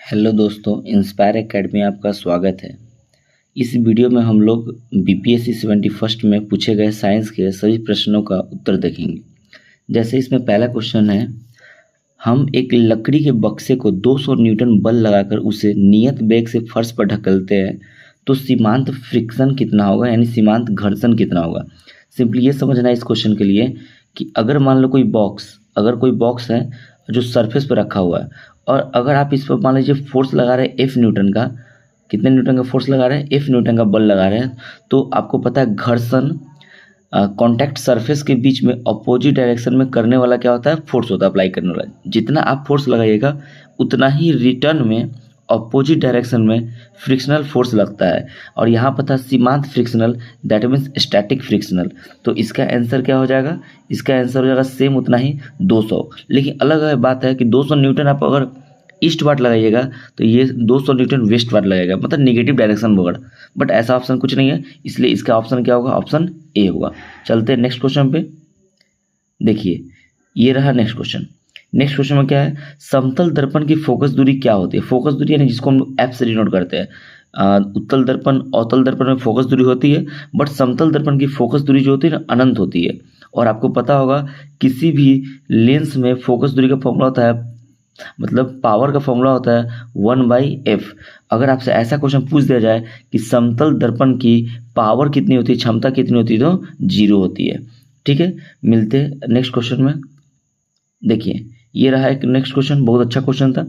Hello दोस्तों, inspire academy में आपका स्वागत है। इस वीडियो में हम लोग बीपीएससी 71 में पूछे गए साइंस के सभी प्रश्नों का उत्तर देखेंगे। जैसे इसमें पहला क्वेश्चन है, हम एक लकड़ी के बक्से को 200 न्यूटन बल लगाकर उसे नियत वेग से फर्श पर ढकेलते हैं तो सीमांत फ्रिक्शन कितना होगा, यानी सीमांत घर्षण कितना होगा। सिंपली ये समझना है इस क्वेश्चन के लिए कि अगर मान लो कोई बॉक्स है जो सरफेस पर रखा हुआ है और अगर आप इस पर मान लीजिए फोर्स लगा रहे हैं एफ न्यूटन का, कितने न्यूटन का फोर्स लगा रहे हैं, एफ न्यूटन का बल लगा रहे हैं, तो आपको पता है घर्षण कॉन्टैक्ट सरफेस के बीच में अपोजिट डायरेक्शन में करने वाला क्या होता है, फोर्स होता है अप्लाई करने वाला। जितना आप फोर्स लगाइएगा उतना ही रिटर्न में अपोजिट डायरेक्शन में फ्रिक्शनल फोर्स लगता है। और यहाँ पर था सीमांत frictional, that means static frictional. तो इसका आंसर क्या हो जाएगा, इसका आंसर हो जाएगा सेम उतना ही 200। लेकिन अलग बात है कि 200 न्यूटन आप अगर ईस्ट वाट लगाइएगा तो ये 200 न्यूटन वेस्ट वाट लगेगा, मतलब नेगेटिव डायरेक्शन होगा। बट ऐसा ऑप्शन कुछ नहीं है, इसलिए इसका ऑप्शन क्या होगा, ऑप्शन ए होगा। चलते हैं नेक्स्ट क्वेश्चन पे। देखिए ये रहा नेक्स्ट क्वेश्चन। नेक्स्ट क्वेश्चन में क्या है, समतल दर्पण की फोकस दूरी क्या होती है। फोकस दूरी यानी जिसको हम एफ से डिनोट करते हैं। उत्तल दर्पण अवतल दर्पण में फोकस दूरी होती है, बट समतल दर्पण की फोकस दूरी जो होती है ना, अनंत होती है। और आपको पता होगा किसी भी लेंस में फोकस दूरी का फॉर्मूला होता है, मतलब पावर का फॉर्मूला होता है 1/f। अगर आपसे ऐसा क्वेश्चन पूछ दिया जाए कि समतल दर्पण की पावर कितनी होती है, क्षमता कितनी होती है, तो 0 होती है। ठीक है, मिलते हैं नेक्स्ट क्वेश्चन में। देखिए ये रहा एक नेक्स्ट क्वेश्चन, बहुत अच्छा क्वेश्चन था।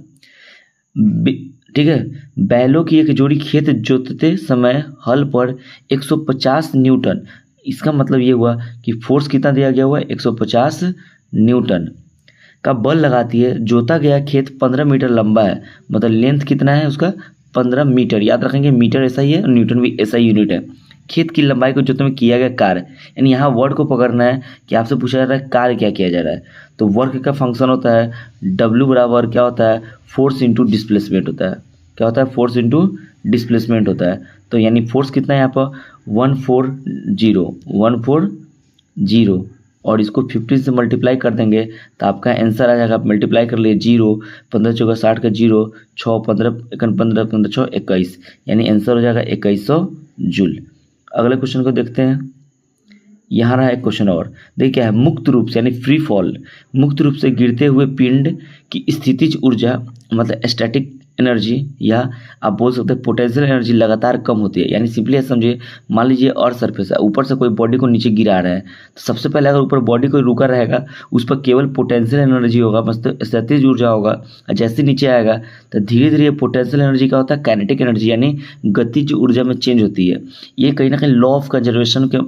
ठीक है, बैलों की एक जोड़ी खेत जोतते समय हल पर 150 न्यूटन, इसका मतलब ये हुआ कि फोर्स कितना दिया गया हुआ है, 150 न्यूटन का बल लगाती है। जोता गया खेत 15 मीटर लंबा है, मतलब लेंथ कितना है उसका, 15 मीटर। याद रखेंगे मीटर ऐसा ही है, न्यूटन भी ऐसा ही यूनिट है। खेत की लंबाई को जोतने में किया गया कार्य, यानी यहाँ वर्क को पकड़ना है कि आपसे पूछा जा रहा है कार्य क्या किया जा रहा है। तो वर्क का फंक्शन होता है W बराबर क्या होता है, फोर्स इंटू डिस्प्लेसमेंट होता है। क्या होता है, फोर्स इंटू डिस्प्लेसमेंट होता है। तो यानी फोर्स कितना है यहाँ पर 140 और इसको 15 से मल्टीप्लाई कर देंगे तो आपका आंसर आ जाएगा। आप मल्टीप्लाई कर लिए 0, 15 चौका 60 का 0, 6 15 15 15 6 21, यानी आंसर हो जाएगा 2100 जूल। अगले क्वेश्चन को देखते हैं। यहाँ रहा एक क्वेश्चन और, देखिए क्या है, मुक्त रूप से यानी फ्री फॉल, मुक्त रूप से गिरते हुए पिंड की स्थितिज ऊर्जा, मतलब स्टैटिक एनर्जी, या आप बोल सकते हैं पोटेंशियल एनर्जी लगातार कम होती है। यानी सिंपली समझिए, मान लीजिए अर्थ सरफेस है, ऊपर से कोई बॉडी को नीचे गिरा रहा है, तो सबसे पहले अगर ऊपर बॉडी कोई रुका रहेगा उस पर केवल पोटेंशियल एनर्जी होगा, मतलब स्थितिज ऊर्जा होगा। जैसे नीचे आएगा तो धीरे धीरे पोटेंशियल एनर्जी का होता है काइनेटिक एनर्जी, यानी गतिज ऊर्जा में चेंज होती है। ये कहीं ना कहीं लॉ ऑफ कंजर्वेशन के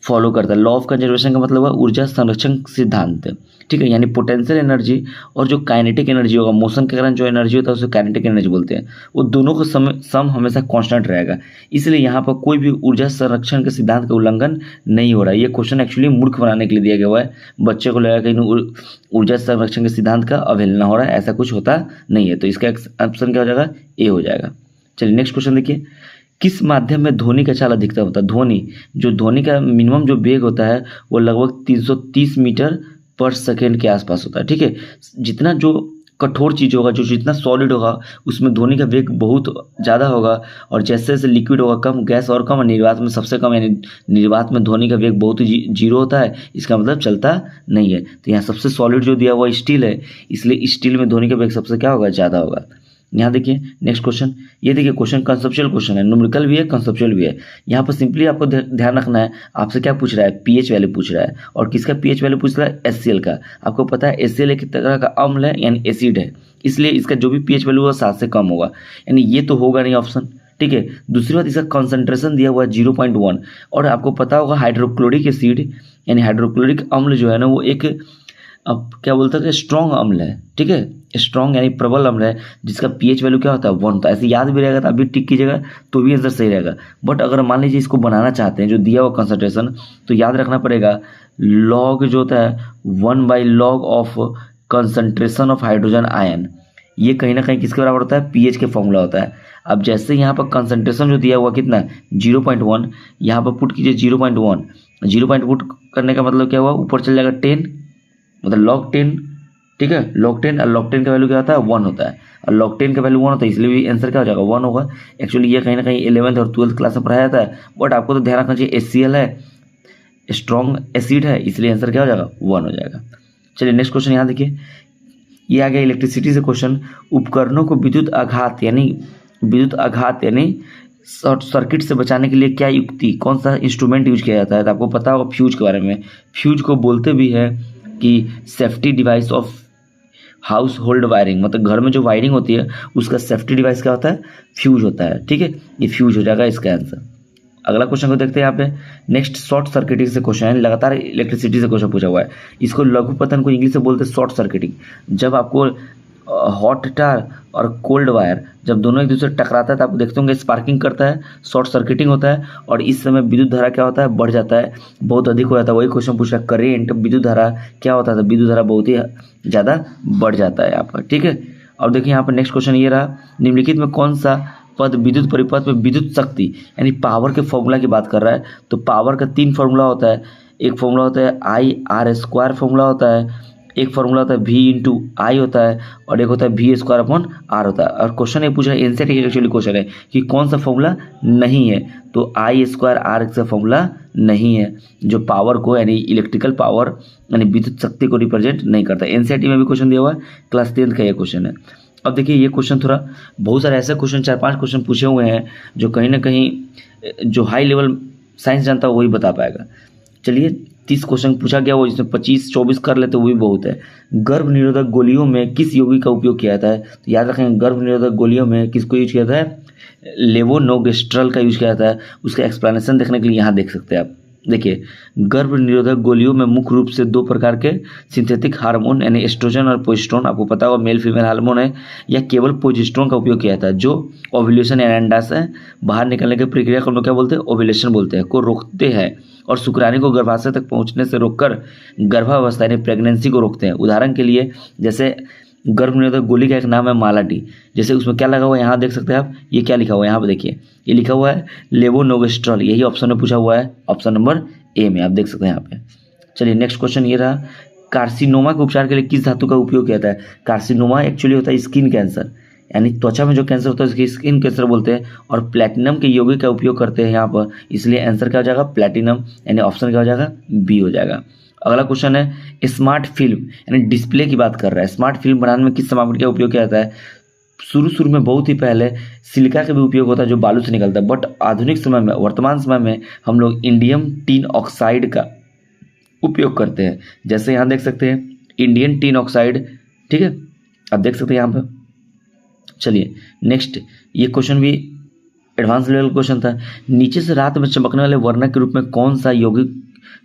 फॉलो करता है। लॉ ऑफ कंजर्वेशन का मतलब है ऊर्जा संरक्षण सिद्धांत। ठीक है, यानी पोटेंशियल एनर्जी और जो काइनेटिक एनर्जी होगा, मोशन के कारण जो एनर्जी होता है उसे काइनेटिक एनर्जी बोलते हैं, वो दोनों का सम हमेशा कांस्टेंट रहेगा। इसलिए यहाँ पर कोई भी ऊर्जा संरक्षण के सिद्धांत का उल्लंघन नहीं हो रहा है। ये क्वेश्चन एक्चुअली मूर्ख बनाने के लिए दिया गया हुआ है, बच्चे को लगेगा कहीं ऊर्जा संरक्षण के सिद्धांत का अवहेलना हो रहा है, ऐसा कुछ होता नहीं है। तो इसका ऑप्शन क्या हो जाएगा, ए हो जाएगा। चलिए नेक्स्ट क्वेश्चन देखिए, किस माध्यम में ध्वनि का चाल अधिकतम होता है। ध्वनि का मिनिमम जो वेग होता है वो लगभग 330 मीटर पर सेकेंड के आसपास होता है। ठीक है, जितना जो कठोर चीज़ होगा, जो जितना सॉलिड होगा, उसमें ध्वनि का वेग बहुत ज़्यादा होगा। और जैसे जैसे लिक्विड होगा कम, गैस और कम, और निर्वात में सबसे कम, यानी निर्वात में ध्वनि का वेग बहुत ही 0 होता है। इसका मतलब चलता नहीं है। तो यहाँ सबसे सॉलिड जो दिया हुआ स्टील है, इसलिए स्टील में ध्वनि का वेग सबसे क्या होगा, ज़्यादा होगा। यहाँ देखिए नेक्स्ट क्वेश्चन, ये देखिए क्वेश्चन कंसेप्चुअल क्वेश्चन है, न्यूमेरिकल भी है, कंसेप्चुअल भी है। यहाँ पर सिंपली आपको ध्यान रखना है, आपसे क्या पूछ रहा है, पीएच वैल्यू पूछ रहा है। और किसका पीएच वैल्यू पूछ रहा है, HCl का। आपको पता है HCl एक तरह का अम्ल है, यानी एसिड है, इसलिए इसका जो भी पीएच वैल्यू होगा 7 से कम होगा, यानी ये तो होगा नहीं ऑप्शन। ठीक है, दूसरी बात, इसका कंसंट्रेशन दिया हुआ है 0.1। और आपको पता होगा हाइड्रोक्लोरिक एसिड यानी हाइड्रोक्लोरिक अम्ल जो है ना, वो एक अब क्या बोलते हैं, स्ट्रॉन्ग अम्ल है। ठीक है, स्ट्रॉन्ग यानी प्रबल अम्ल है, जिसका पीएच वैल्यू क्या होता है, 1 होता है। ऐसे याद भी रहेगा तो अभी टिक कीजिएगा तो भी आंसर सही रहेगा। बट अगर मान लीजिए इसको बनाना चाहते हैं जो दिया हुआ कंसंट्रेशन, तो याद रखना पड़ेगा लॉग जो होता है 1/log of concentration of hydrogen ion, ये कहीं ना कहीं किसके बराबर होता है, पीएच के फॉर्मूला होता है। अब जैसे यहाँ पर कंसंट्रेशन जो दिया हुआ कितना 0.1, यहाँ पर पुट कीजिए 0.1, 0 पुट करने का मतलब क्या हुआ, ऊपर चल जाएगा 10, मतलब log 10। ठीक है, log 10, और log 10 का वैल्यू क्या होता है, 1 होता है। और log 10 का वैल्यू 1 होता है, इसलिए भी आंसर क्या हो जाएगा 1 होगा। एक्चुअली ये कहीं ना कहीं 11th और 12th क्लास में पढ़ाया जाता है, बट आपको तो ध्यान रखना चाहिए HCl है, स्ट्रॉन्ग एसिड है, इसलिए आंसर क्या हो जाएगा 1 हो जाएगा। चलिए नेक्स्ट क्वेश्चन यहाँ देखिए, ये आ गया इलेक्ट्रिसिटी से क्वेश्चन। उपकरणों को विद्युत आघात यानी शॉर्ट सर्किट से बचाने के लिए क्या युक्ति, कौन सा इंस्ट्रूमेंट यूज किया जाता है? तो आपको पता होगा फ्यूज के बारे में। फ्यूज को बोलते भी है कि safety device of house hold wiring, मतलब घर में जो वायरिंग होती है उसका सेफ्टी डिवाइस क्या होता है? फ्यूज होता है। ठीक है, ये फ्यूज हो जाएगा इसका आंसर। अगला क्वेश्चन को देखते हैं यहाँ पे। नेक्स्ट शॉर्ट सर्किटिंग से क्वेश्चन है, लगातार इलेक्ट्रिसिटी से क्वेश्चन पूछा हुआ है। इसको लघु पतन को इंग्लिश से बोलते हैं शॉर्ट सर्किटिंग। जब आपको हॉट तार और कोल्ड वायर जब दोनों एक दूसरे टकराता है तो आप देखते होंगे स्पार्किंग करता है, शॉर्ट सर्किटिंग होता है, और इस समय विद्युत धारा क्या होता है? बढ़ जाता है, बहुत अधिक हो जाता है। वही क्वेश्चन पूछ रहा है, करेंट विद्युत धारा क्या होता है? विद्युत धारा बहुत ही ज़्यादा बढ़ जाता है यहाँ पर। ठीक है, और देखिए यहाँ पर नेक्स्ट क्वेश्चन ये रहा, निम्नलिखित में कौन सा पद विद्युत परिपथ में विद्युत शक्ति यानी पावर के फॉर्मूला की बात कर रहा है? तो पावर का 3 फॉर्मूला होता है। एक फॉर्मूला होता है IR² फॉर्मूला होता है, एक फॉर्मूला होता है V/I होता है, और एक होता है V²/R होता है। और क्वेश्चन ये पूछा है, एनसीईआरटी का एक्चुअली क्वेश्चन है कि कौन सा फॉर्मूला नहीं है? तो I²R का फॉर्मूला नहीं है, जो पावर को यानी इलेक्ट्रिकल पावर यानी विद्युत शक्ति को रिप्रेजेंट नहीं करता। एनसीईआरटी में भी क्वेश्चन दिया हुआ है, क्लास 10th का ये क्वेश्चन है। अब देखिए ये क्वेश्चन थोड़ा बहुत सारे ऐसे क्वेश्चन 4-5 क्वेश्चन पूछे हुए हैं जो कहीं ना कहीं जो हाई लेवल साइंस जानता है वही बता पाएगा। चलिए 30 क्वेश्चन पूछा गया, वो इसमें 25-24 कर लेते वो भी बहुत है। गर्भ निरोधक गोलियों में किस यौगिक का उपयोग किया जाता है? तो याद रखें, गर्भ निरोधक गोलियों में किसको यूज किया जाता है? लेवोनोर्गेस्ट्रल का यूज किया जाता है। उसका एक्सप्लेनेशन देखने के लिए यहाँ देख सकते हैं आप। देखिए, गर्भ निरोधक गोलियों में मुख्य रूप से 2 प्रकार के सिंथेटिक हार्मोन यानी एस्ट्रोजन और प्रोजेस्टेरोन, आपको पता होगा मेल फीमेल हार्मोन है, या केवल प्रोजेस्टेरोन का उपयोग किया जाता है, जो ओव्यूलेशन यानी अंडाशय बाहर निकलने की प्रक्रिया को हम लोग क्या बोलते हैं? ओव्यूलेशन बोलते हैं, को रोकते हैं, और शुक्राणु को गर्भाशय तक पहुंचने से रोककर गर्भावस्था यानी प्रेगनेंसी को रोकते हैं। उदाहरण के लिए जैसे गर्भ निरोधक गोली का एक नाम है मालाडी, जैसे उसमें क्या लगा हुआ है यहाँ देख सकते हैं आप, ये क्या लिखा हुआ है यहाँ पे देखिए, ये लिखा हुआ है लेवोनोर्गेस्ट्रल, यही ऑप्शन में पूछा हुआ है, ऑप्शन नंबर ए में आप देख सकते हैं यहाँ पे। चलिए नेक्स्ट क्वेश्चन ये रहा, कार्सिनोमा के उपचार के लिए किस धातु का उपयोग किया जाता है? कार्सिनोमा एक्चुअली होता है स्किन कैंसर, यानी त्वचा में जो कैंसर होता है उसकी स्किन कैंसर बोलते हैं, और प्लैटिनम के यौगिक का उपयोग करते हैं यहाँ पर, इसलिए आंसर क्या हो जाएगा? प्लैटिनम, यानी ऑप्शन क्या हो जाएगा? बी हो जाएगा। अगला क्वेश्चन है, स्मार्ट फिल्म यानी डिस्प्ले की बात कर रहा है। स्मार्ट फिल्म बनाने में किस सामग्री का उपयोग किया जाता है? शुरू में बहुत ही पहले सिलिका का भी उपयोग होता है जो बालू से निकलता है, बट आधुनिक समय में वर्तमान समय में हम लोग इंडियम टिन ऑक्साइड का उपयोग करते हैं। जैसे यहाँ देख सकते हैं इंडियन टिन ऑक्साइड, ठीक है, आप देख सकते हैं यहाँ पर। चलिए नेक्स्ट, ये क्वेश्चन भी एडवांस लेवल क्वेश्चन था। नीचे से रात में चमकने वाले वर्णक के रूप में कौन सा यौगिक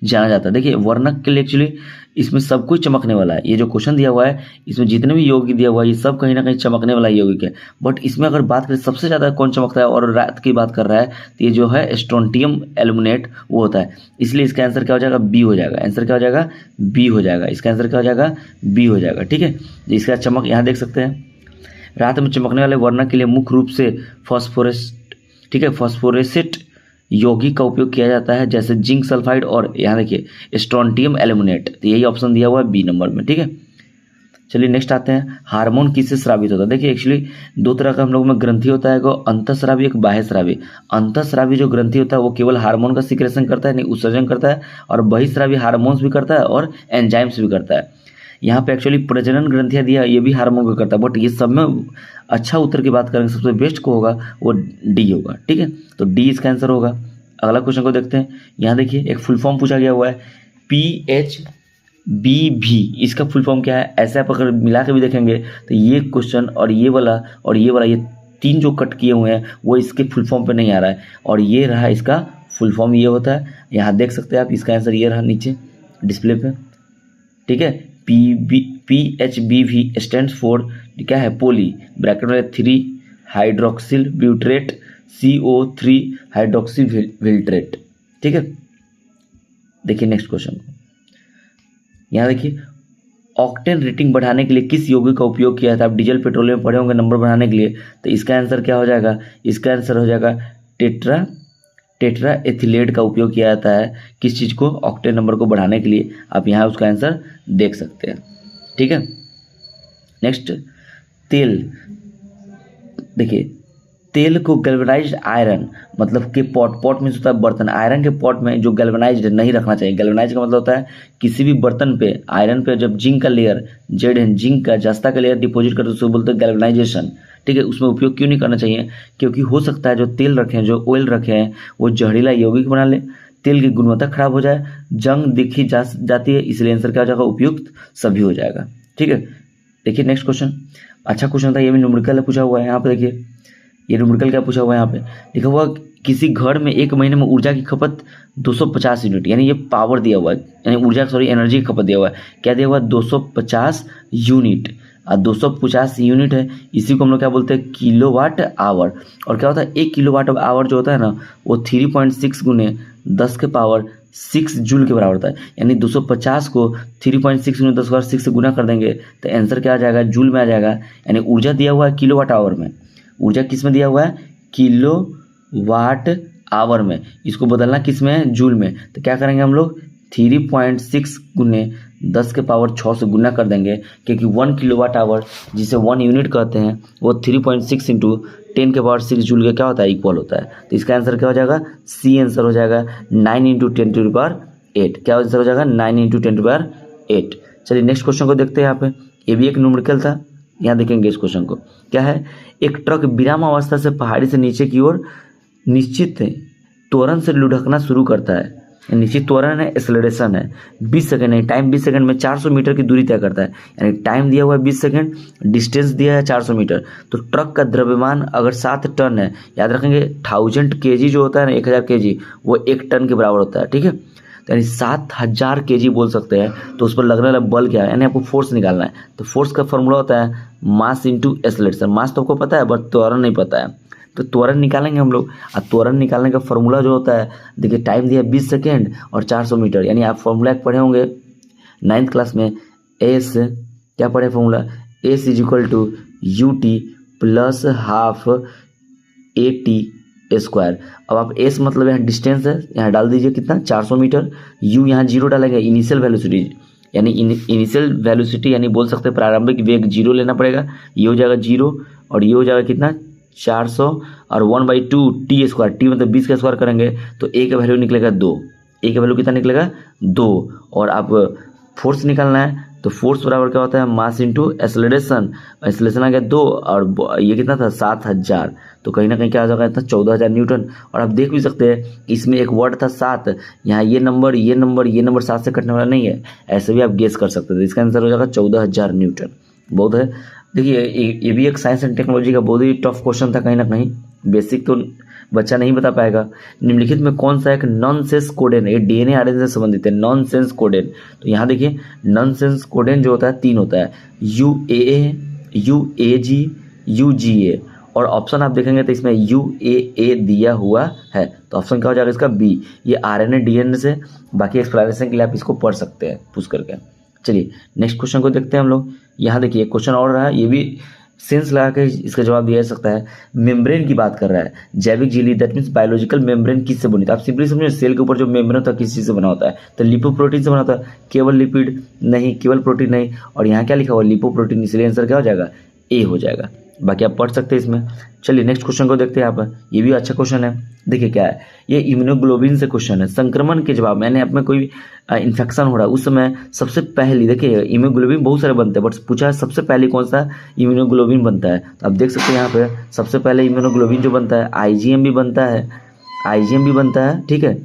जाना जाता है? देखिए वर्णक के लिए एक्चुअली इसमें सब कुछ चमकने वाला है। ये जो क्वेश्चन दिया हुआ है इसमें जितने भी यौगिक दिया हुआ है ये सब कहीं ना कहीं चमकने वाला यौगिक है, बट इसमें अगर बात करें सबसे ज़्यादा कौन चमकता है और रात की बात कर रहा है तो ये जो है स्ट्रोंटियम एल्यूमिनेट वो होता है, इसलिए इसका आंसर क्या हो जाएगा? बी हो जाएगा। आंसर क्या हो जाएगा? बी हो जाएगा। इसका आंसर क्या हो जाएगा? बी हो जाएगा। ठीक है, इसका चमक यहाँ देख सकते हैं। रात में चमकने वाले वर्णक के लिए मुख्य रूप से फॉस्फोरस, ठीक है, फॉस्फोरेसेट यौगिक का उपयोग किया जाता है, जैसे जिंक सल्फाइड और यहाँ देखिए स्ट्रोंटियम एल्यूमिनेट, तो यही ऑप्शन दिया हुआ है बी नंबर में। ठीक है, चलिए नेक्स्ट आते हैं, हार्मोन किससे स्रावित होता है? देखिए एक्चुअली 2 तरह का हम लोग में ग्रंथि होता है, एक अंतःस्रावी एक बाह्यस्रावी। अंतःस्रावी जो ग्रंथि होता है वो केवल हार्मोन का सिक्रेशन करता है, नहीं उत्सर्जन करता है, और बहिस्रावी हार्मोन्स भी करता है और एंजाइम्स भी करता है। यहाँ पे एक्चुअली प्रजनन ग्रंथियाँ दिया, ये भी हार्मोन का करता है, बट ये सब में अच्छा उत्तर की बात करेंगे सबसे बेस्ट को होगा वो डी होगा। ठीक है, तो डी इसका आंसर होगा। अगला क्वेश्चन को देखते हैं। यहाँ देखिए एक फुल फॉर्म पूछा गया हुआ है PHBV, इसका फुल फॉर्म क्या है? ऐसे आप अगर मिला के भी देखेंगे तो ये क्वेश्चन और ये वाला ये 3 जो कट किए हुए हैं वो इसके फुल फॉर्म पे नहीं आ रहा है, और ये रहा इसका फुल फॉर्म, ये होता है, यहाँ देख सकते हैं आप, इसका आंसर ये रहा नीचे डिस्प्ले पे। ठीक है, PHBV स्टैंड फॉर क्या है? पोली, ब्रैकेट में 3 हाइड्रोक्सिल ब्यूट्रेट CO3 हाइड्रोक्सीविल्ट्रेट। ठीक है, देखिए नेक्स्ट क्वेश्चन को, यहाँ देखिए ऑक्टेन रेटिंग बढ़ाने के लिए किस यौगिक का उपयोग किया था? आप डीजल पेट्रोलियम पढ़े होंगे नंबर बढ़ाने के लिए, तो इसका आंसर क्या हो जाएगा? इसका आंसर हो जाएगा टेट्रा एथिलेट का उपयोग किया जाता है किस चीज़ को? ऑक्टेन नंबर को बढ़ाने के लिए। आप यहाँ उसका आंसर देख सकते हैं। ठीक है, नेक्स्ट, देखिए तेल को गैल्वेनाइज्ड आयरन मतलब के पॉट में होता है बर्तन, आयरन के पॉट में जो गैल्वेनाइज्ड नहीं रखना चाहिए। गैल्वेनाइज का मतलब होता है किसी भी बर्तन पे आयरन पे जब जिंक का लेयर, जेड है जिंक का जस्ता का लेयर डिपॉजिट करते हैं उसको बोलते हैं गैल्वेनाइजेशन। ठीक है, उसमें उपयोग क्यों नहीं करना चाहिए? क्योंकि हो सकता है जो तेल रखे हैं, जो ऑयल रखे हैं, वो जहरीला यौगिक बना ले, तेल की गुणवत्ता खराब हो जाए, जंग दिखी जाती है, इसलिए आंसर क्या हो जाएगा? उपयुक्त सभी हो जाएगा। ठीक है, देखिए नेक्स्ट क्वेश्चन, अच्छा क्वेश्चन था, ये भी न्यूमेरिकल पूछा हुआ है। यहाँ पे देखिए ये न्यूमेरिकल क्या पूछा हुआ है, यहाँ पे लिखा हुआ किसी घर में एक महीने में ऊर्जा की खपत 250 यूनिट, यानी ये पावर दिया हुआ है, यानी ऊर्जा सॉरी एनर्जी की खपत दिया हुआ है। क्या दिया हुआ है? 250 यूनिट। 250 यूनिट है, इसी को हम लोग क्या बोलते हैं? Kilowatt hour. और क्या होता है? 1 किलोवाट आवर जो होता है ना, वो 3.6 गुने 10 के पावर 6 जूल के बराबर होता है। यानी 250 को 3.6 गुने 10 के पावर 6 से गुना कर देंगे तो आंसर क्या आ जाएगा? जूल में आ जाएगा। यानी ऊर्जा दिया हुआ है किलोवाट आवर में, ऊर्जा किस में दिया हुआ है? किलोवाट आवर में। इसको बदलना किस में है? जूल में। तो क्या करेंगे हम लोग? 3.6 गुने 10 के पावर 6 से गुना कर देंगे, क्योंकि 1 किलोवाट आवर जिसे 1 यूनिट कहते हैं वो 3.6 इंटू 10 के पावर 6 जूल का क्या होता है? इक्वल होता है। तो इसका आंसर क्या हो जाएगा? सी आंसर हो जाएगा 9 इंटू 10 टू द पावर 8। क्या आंसर हो जाएगा? 9 इंटू 10 टू द पावर 8। चलिए नेक्स्ट क्वेश्चन को देखते हैं। यहाँ पे ये भी एक न्यूमेरिकल था, यहाँ देखेंगे इस क्वेश्चन को। क्या है? एक ट्रक विराम अवस्था से पहाड़ी से नीचे की ओर निश्चित त्वरण से लुढ़कना शुरू करता है। निश्चित त्वरण है, एक्सेलरेशन है, 20 सेकंड है, टाइम 20 सेकंड में 400 मीटर की दूरी तय करता है। यानी टाइम दिया हुआ है 20 सेकंड, डिस्टेंस दिया है 400 मीटर। तो ट्रक का द्रव्यमान अगर 7 टन है, याद रखेंगे 1000 kg जो होता है ना, 1000 kg वो 1 टन के बराबर होता है। ठीक है, तो यानी 7000 kg बोल सकते हैं। तो उस पर लगने वाला बल क्या है? यानी आपको फोर्स निकालना है। तो फोर्स का फॉर्मूला होता है मास इंटू एक्सेलरेशन। मास तो आपको पता है, बट त्वरण नहीं पता है। तो त्वरण निकालेंगे हम लोग, और त्वरण निकालने का फॉर्मूला जो होता है, देखिए टाइम दिया 20 सेकेंड और 400 मीटर। यानी आप फॉर्मूला पढ़े होंगे 9th क्लास में। एस क्या पढ़े formula? S is equal to u t plus half a t square. अब आप एस मतलब यहाँ डिस्टेंस है, यहाँ डाल दीजिए कितना? 400 मीटर। यू यहाँ जीरो डालेंगे, इनिशियल वेलोसिटी, यानी इनिशियल वेलोसिटी यानी बोल सकते हैं प्रारंभिक वेग 0 लेना पड़ेगा। ये हो जाएगा 0 और ये हो जाएगा कितना? 400 और 1/2 टी स्क्वायर। टी मतलब 20 का स्क्वायर करेंगे तो ए का वैल्यू निकलेगा 2। ए का वैल्यू कितना निकलेगा? 2। और आप फोर्स निकालना है तो फोर्स बराबर क्या होता है? Mass into acceleration. एक्सेलरेशन आ गया 2 और ये कितना था? 7000। तो कहीं ना कहीं क्या आ जाएगा? इतना 14000 न्यूटन। और आप देख भी सकते हैं इसमें एक वर्ड था 7, यहाँ ये नंबर 7 से कटने वाला नहीं है, ऐसे भी आप गेस कर सकते थे। इसका आंसर हो जाएगा 14000 न्यूटन। बहुत है। देखिए ये भी एक साइंस एंड टेक्नोलॉजी का बहुत ही टफ क्वेश्चन था, कहीं ना कहीं बेसिक तो बच्चा नहीं बता पाएगा। निम्नलिखित में कौन सा एक नॉनसेंस कोडेन, ये डीएनए आरएनए से संबंधित है, नॉनसेंस कोडेन। तो यहाँ देखिए नॉनसेंस कोडेन जो होता है 3 होता है, UAA, UAG, UGA। और ऑप्शन आप देखेंगे तो इसमें UAA दिया हुआ है, तो ऑप्शन क्या हो जाएगा इसका? बी। ये आरएनए डीएनए से, बाकी एक्सप्लेनेशन के लिए आप इसको पढ़ सकते हैं पूछ करके। चलिए नेक्स्ट क्वेश्चन को देखते हैं हम लोग। यहाँ देखिए क्वेश्चन और रहा है, ये भी सेंस लगा के इसका जवाब दिया जा सकता है। मेम्ब्रेन की बात कर रहा है, जैविक झिल्ली, दैट मीन्स बायोलॉजिकल मेम्ब्रेन किससे बनी? तो आप सिंपली समझो सेल के ऊपर जो मेम्ब्रेन होता है किस चीज़ से बना होता है? तो लिपोप्रोटीन से बना होता है। केवल लिपिड नहीं, केवल प्रोटीन नहीं। और यहाँ क्या लिखा हुआ? लिपोप्रोटीन, इसलिए आंसर क्या हो जाएगा? ए हो जाएगा। बाकी आप पढ़ सकते हैं इसमें। चलिए नेक्स्ट क्वेश्चन को देखते हैं। यहाँ पर ये भी अच्छा क्वेश्चन है। देखिए क्या है, ये इम्यूनोग्लोबिन से क्वेश्चन है। संक्रमण के जवाब मैंने आप में कोई इन्फेक्शन हो रहा है उस समय सबसे पहले, देखिए इम्यूनोग्लोबिन बहुत सारे बनते हैं, बट पूछा है सबसे पहले कौन सा इम्यूनोग्लोबिन बनता है। तो आप देख सकते हैं यहाँ पे सबसे पहले इम्यूनोग्लोबिन जो बनता है, IgM भी बनता है, IgM भी बनता है, ठीक है,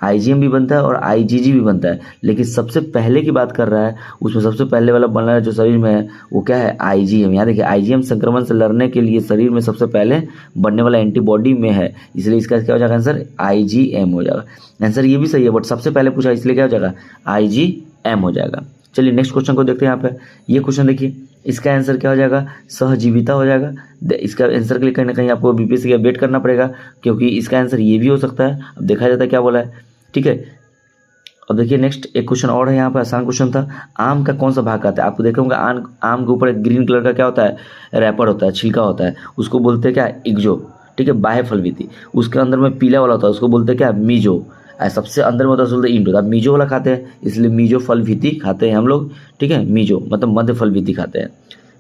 IgM भी बनता है और IgG भी बनता है। लेकिन सबसे पहले की बात कर रहा है, उसमें सबसे पहले वाला बन रहा है जो शरीर में है वो क्या है? IgM। यहाँ देखिए IgM संक्रमण से लड़ने के लिए शरीर में सबसे पहले बनने वाला एंटीबॉडी में है, इसलिए इसका क्या हो जाएगा आंसर? IgM हो जाएगा। आंसर ये भी सही है, बट सबसे पहले पूछा इसलिए क्या हो जाएगा? IgM हो जाएगा। चलिए नेक्स्ट क्वेश्चन को देखते हैं। यहाँ पे ये क्वेश्चन देखिए, इसका आंसर क्या हो जाएगा? सहजीविता हो जाएगा। इसका आंसर के लिए कहीं ना कहीं आपको बीपीएससी का वेट करना पड़ेगा, क्योंकि इसका आंसर ये भी हो सकता है। अब देखा जाता है क्या बोला है, ठीक है। अब देखिए नेक्स्ट एक क्वेश्चन और है, यहाँ पर आसान क्वेश्चन था। आम का कौन सा भाग आता है? आपको देखे होंगे आम के ऊपर एक ग्रीन कलर का क्या होता है? रैपर होता है, छिलका होता है, उसको बोलते हैं क्या? इग्जो, ठीक है, बाह्य फलविति। उसके अंदर में पीला वाला होता है, उसको बोलते हैं क्या? मीजो। सबसे अंदर में होता है बोलते इंडो। आप मीजो वाला खाते हैं, इसलिए मीजो फल भीति खाते हैं हम लोग, ठीक है। मीजो मतलब मध्य फल भीति खाते हैं।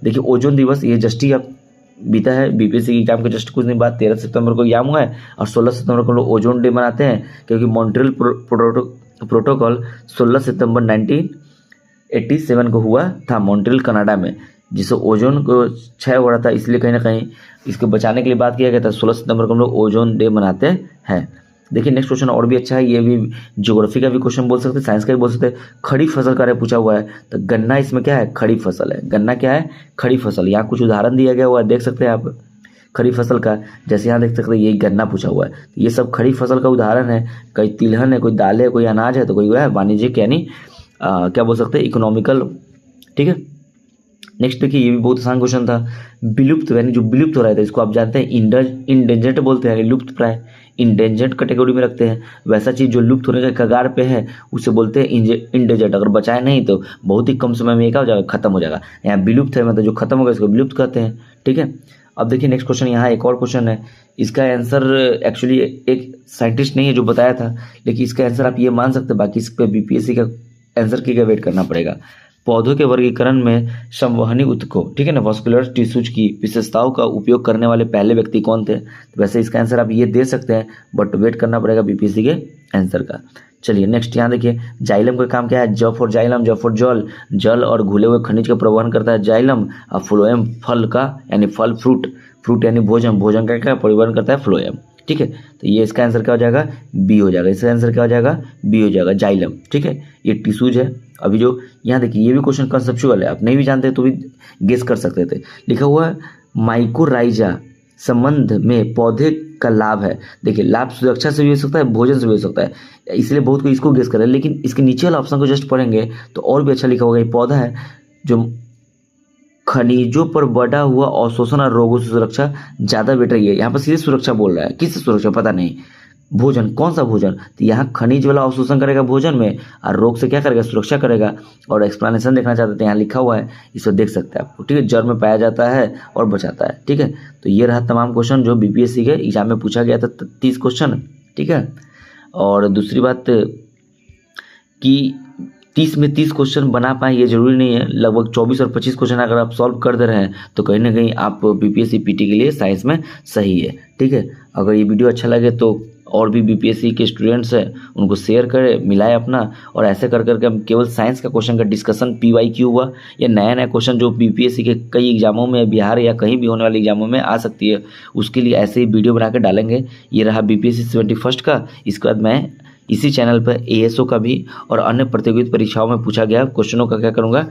देखिए ओजोन दिवस, ये जस्टी बीता है। बीपीएससी के एग्जाम के जस्ट कुछ दिन बाद 13 सितंबर को एग्जाम हुआ है और 16 सितंबर को लोग ओजोन डे मनाते हैं, क्योंकि मॉन्ट्रियल प्रोटोकॉल 16 सितंबर 1987 को हुआ था मॉन्ट्रियल कनाडा में, जिससे ओजोन को क्षय हो रहा था, इसलिए कहीं ना कहीं इसको बचाने के लिए बात किया गया था। 16 सितंबर को हम लोग ओजोन डे मनाते हैं। देखिए नेक्स्ट क्वेश्चन और भी अच्छा है, ये भी ज्योग्राफी का भी क्वेश्चन बोल सकते हैं, साइंस का भी बोल सकते हैं। खड़ी फसल का पूछा हुआ है, तो गन्ना इसमें क्या है, खड़ी फसल है। गन्ना क्या है, खड़ी फसल। यहाँ कुछ उदाहरण दिया गया हुआ है, देख सकते हैं आप खड़ी फसल का, जैसे यहाँ देख सकते हैं यही गन्ना पूछा हुआ है, ये सब खड़ी फसल का उदाहरण है। कोई तिलहन है, कोई दाल है, कोई अनाज है, तो कोई है वाणिज्यिक यानी क्या बोल सकते हैं, इकोनॉमिकल। ठीक है, नेक्स्ट देखिए ये भी बहुत आसान क्वेश्चन था। विलुप्त यानी जो विलुप्त हो रहा था, इसको आप जानते हैं इंडेंजर्ड बोलते हैं, लुप्त प्राय, इंडेंजर्ड कैटेगरी में रखते हैं। वैसा चीज़ जो लुप्त होने के कगार पे है उसे बोलते हैं इंडेंजर्ड। अगर बचाए नहीं तो बहुत ही कम समय में क्या हो जाएगा, खत्म हो जाएगा। यहाँ विलुप्त है मतलब जो खत्म होगा इसको विलुप्त कहते हैं। ठीक है, अब देखिए नेक्स्ट क्वेश्चन, यहाँ एक और क्वेश्चन है, इसका आंसर एक्चुअली एक साइंटिस्ट नहीं है जो बताया था, लेकिन इसका आंसर आप ये मान सकते हैं, बाकी इस पर बीपीएससी का आंसर की वेट करना पड़ेगा। पौधों के वर्गीकरण में संवहनी ऊतकों, ठीक है ना, वास्कुलर टिश्यूज की विशेषताओं का उपयोग करने वाले पहले व्यक्ति कौन थे? तो वैसे इसका आंसर आप ये दे सकते हैं, बट वेट करना पड़ेगा बीपीएससी के आंसर का। चलिए नेक्स्ट यहाँ देखिए, जाइलम का काम क्या है? ज फॉर जाइलम, ज फॉर जल, जल और घुले हुए खनिज का प्रवहन करता है जाइलम। और फ्लोएम फल का यानी फल, फ्रूट यानी भोजन, भोजन का क्या परिवहन करता है? फ्लोएम। ठीक है, तो ये इसका आंसर क्या हो जाएगा? बी हो जाएगा। इसका आंसर क्या हो जाएगा? बी हो जाएगा, जाइलम। ठीक है, ये टिश्यूज है। अभी जो यहाँ देखिए ये भी क्वेश्चन कंसेप्चुअल है, आप नहीं भी जानते तो भी गेस कर सकते थे। लिखा हुआ है माइकोराइजा संबंध में पौधे का लाभ है। देखिए लाभ सुरक्षा से भी हो सकता है, भोजन से भी हो सकता है, इसलिए बहुत कोई इसको गेस करे, लेकिन इसके नीचे वाला ऑप्शन को जस्ट पढ़ेंगे तो और भी अच्छा लिखा होगा। ये पौधा है जो खनिजों पर बढ़ा हुआ अवशोषण और रोगों से सुरक्षा ज़्यादा बेटर है। यहाँ पर सीधे सुरक्षा बोल रहा है, किससे सुरक्षा पता नहीं, भोजन, कौन सा भोजन? तो यहाँ खनिज वाला अवशोषण करेगा भोजन में, और रोग से क्या करेगा? सुरक्षा करेगा। और एक्सप्लेनेशन देखना चाहते थे, यहाँ लिखा हुआ है, इसको देख सकते हैं आपको। ठीक है, जड़ में पाया जाता है और बचाता है। ठीक है, तो ये रहा तमाम क्वेश्चन जो बीपीएससी के एग्जाम में पूछा गया था, 30 क्वेश्चन। ठीक है, और दूसरी बात कि 30 में 30 क्वेश्चन बना पाए ये जरूरी नहीं है, लगभग 24 और 25 क्वेश्चन अगर आप सॉल्व कर दे रहे हैं तो कहीं ना कहीं आप बीपीएससी पीटी के लिए साइंस में सही है। ठीक है, अगर ये वीडियो अच्छा लगे तो और भी बीपीएससी के स्टूडेंट्स हैं उनको शेयर करें, मिलाएं अपना, और ऐसे कर करके हम केवल साइंस का क्वेश्चन का डिस्कशन पीवाईक्यू हुआ या नया नया क्वेश्चन जो बीपीएससी के कई एग्जामों में, बिहार या कहीं भी होने वाले एग्जामों में आ सकती है, उसके लिए ऐसे ही वीडियो बना के डालेंगे। ये रहा बीपीएससी 71 का। इसके बाद मैं इसी चैनल पर एएसओ का भी और अन्य प्रतियोगिता परीक्षाओं में पूछा गया क्वेश्चनों का क्या करूँगा